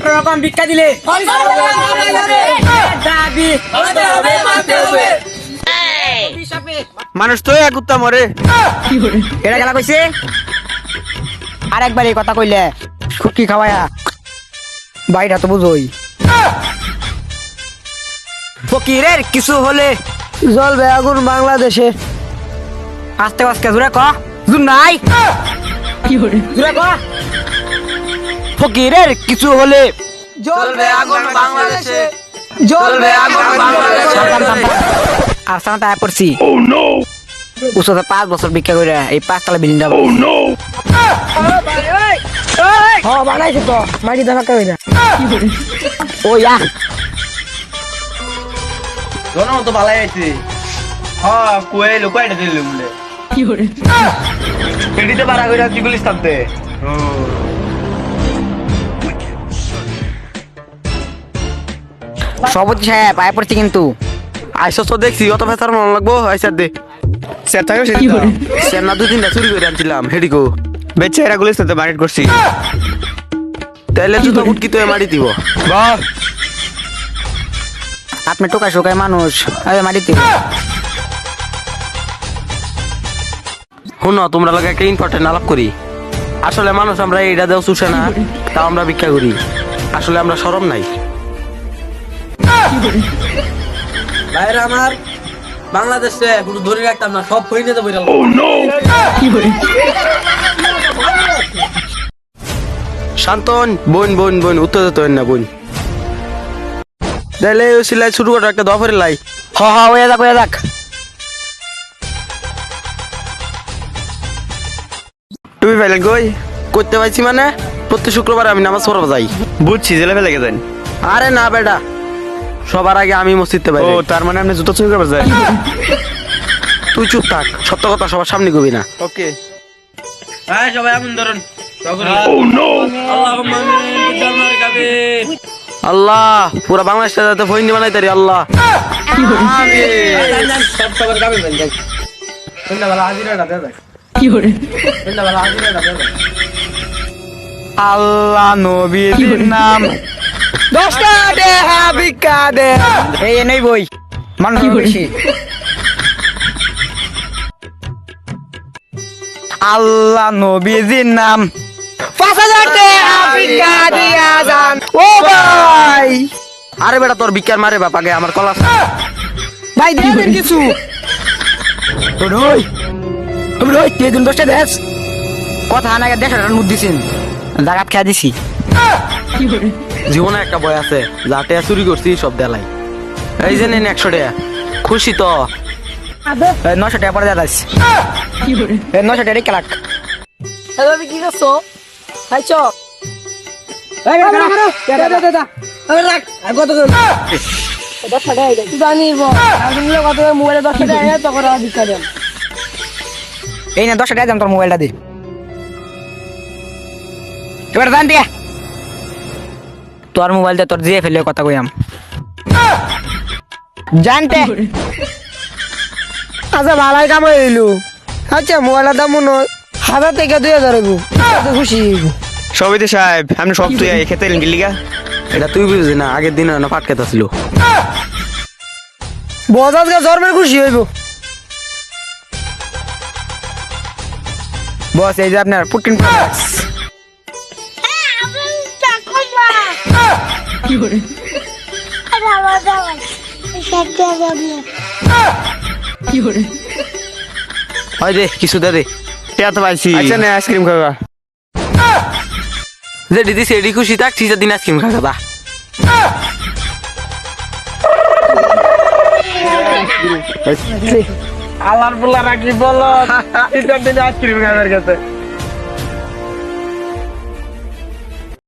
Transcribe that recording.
কোনো রকম ভিক্ষা দিলে দাবি মানুষ তো এক কুত্তা মরে। এটা গেলা কইছে আরেকবার এই কথা কইলে খুকি খাওয়ায়া বাইটা তো বুঝোই। ফকিরের কিছু হলে জ্বলবে আগুন বাংলাদেশে। আস্তে আস্তে জুড়ে ক জুর নাই জুড়ে ক ফকিরের কিছু হলে জ্বলবে আগুন বাংলাদেশে। জ্বলবে আগুন বাংলাদেশে। আর সামনে আয় পড়ছি উচ্চতা 5 বছর ভিক্ষা করে এই 5 তলা বিল্ডিং যাবো। হ্যাঁ বানাইছে তো মাটি ধাক্কা হই না ও ইয়া দোনো তো ভালো আছে। হ্যাঁ কুয়ে লোকাইটা দিলে বলে কি করে পেটিতে বাড়া কইরা দিগুলিস থাকতে। সবুজ সাহেব আয় পড়ছি কিন্তু আইসো তো দেখছি অত ফেসার মন লাগবো। আইসা দে স্যার থাকে কি করে স্যার না 2-3টা চুরি করে আনছিলাম হেডিকো বেচে এরা গুলিস তো মারিট করছি। তাইলে জুতো ফুটকি তো মারি দিব। বাহ আপনি টোকা শোকায় মানুষ মাটিতে শুনো তোমরা লাগে একটা ইম্পর্টেন্ট আলাপ করি। আসলে মানুষ আমরা এইটা দেও চুষে না, তাও আমরা ভিক্ষা করি। আসলে আমরা শরম নাই। বাইরে আমার বাংলাদেশে পুরো ধরে রাখতাম না, সব হয়ে যেতে বইরাল। কি করে শান্তন বোন বোন বোন উত্তর দিতে না বোন। তাহলে ওই সিলাই শুরু করে একটা দফারে লাই। হ হ ওয়া যাক তুমি ফেলে গই করতে পারছি মানে প্রতি শুক্রবার আমি নামাজ পড়ব যাই। বুঝছি জেলে ফেলে গেছেন। আরে না বেটা, সবার আগে আমি মসজিদতে পারি। ও তার মানে আপনি জুতো চুরি করবে যায়। তুই চুপ থাক, সত্য কথা সবার সামনে কবি না। ওকে হ্যাঁ সবাই আমিন ধরুন। আল্লাহ পুরা বাংলাদেশে যাতে ফইনি বানাই তারি আল্লাহ। কি করে আল্লাহ নবীর নাম 10টা দেহা ভিক্ষা দে এই নেই বই মানুষ বেশি। আল্লাহ নবীজির নাম 5000 দেহা ভিক্ষা দিয়া যান ও ভাই। আরে বেটা তোর ভিক্ষার মারে বাপাকে আমার কলা ভাই দেন কিছু ওই ওই কে দিন 10টা দেশ কথা না দেখে নুট দিছেন জাগাত খেয়া দিছি। কি করে জীবনে একটা বই আছে যাতে চুরি করছি সব দেলাই। এই যে নেন 100 টাকা খুশি তো 900 টাকা পরে যাচ্ছি কি করে 900 টাকা রেখে লাখ। হ্যালো কি করছো ভাই চ এই না 10 টাকা দাম তোর মোবাইলটা দে এবার দান দিয়া তোর মোবাইলটা তোর দিয়ে ফেলে কথা কইয়াম জানতে আচ্ছা ভালাই কাম হইলো। আচ্ছা মোবাইলের দাম মনে 1000 থেকে 2000 হইব খুশি সবিতে সাহেব আপনি সব তুই খেতে লিগা এটা তুই বুঝলি না। আগের দিন না পাট খেতে ছিল বজাজ গা জন্মের খুশি হইব। বস এই যে আপনার পুটিন কি করে কি করে হয় দে কিছু দে দে তো পাইছি। আচ্ছা না আইসক্রিম খাওয়া যে দিদি সেডি খুশি থাক 3 দিন আইসক্রিম খাওয়া দা। আল্লাহর বলা রাখি বলো 3 দিন আইসক্রিম খাওয়ার কাছে